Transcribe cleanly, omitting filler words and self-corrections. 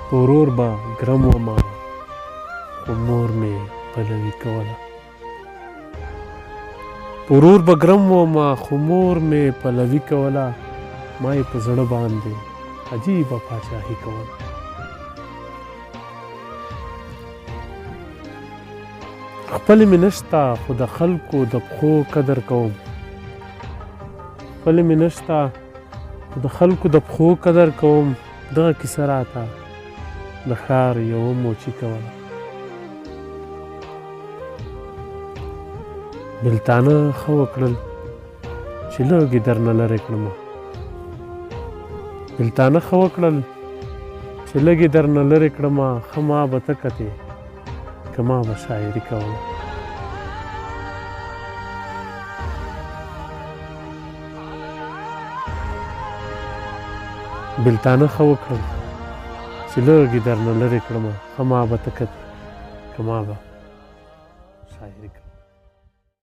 په ورور به ګرم ومه خو مور مې پلوي کوله. په ورور به ګرم ومه خو مور مې پلوي کوله. ما یې په زړه باندې عجیبه پاچاهي کوله. خپلې مې نشته خو د خلکو د پښو قدر کوم. خپلې مې نشته خو د خلکو د پښو قدر کوم. دغه کیسه راته د ښار یوه موچي کوله. بېلتانه ښه وکړل چې لږ یې درنه لرې کړمه. بېلتانه ښه وکړل چې لږ یې درنه لرې کړمه. ښه ما به ته کتې که ما به شاعري کوله. بېلتانه ښه وکړل چې لږ یې درنه لرې کړمه. ښه ما به ته کتې که ما به شاعري کوله.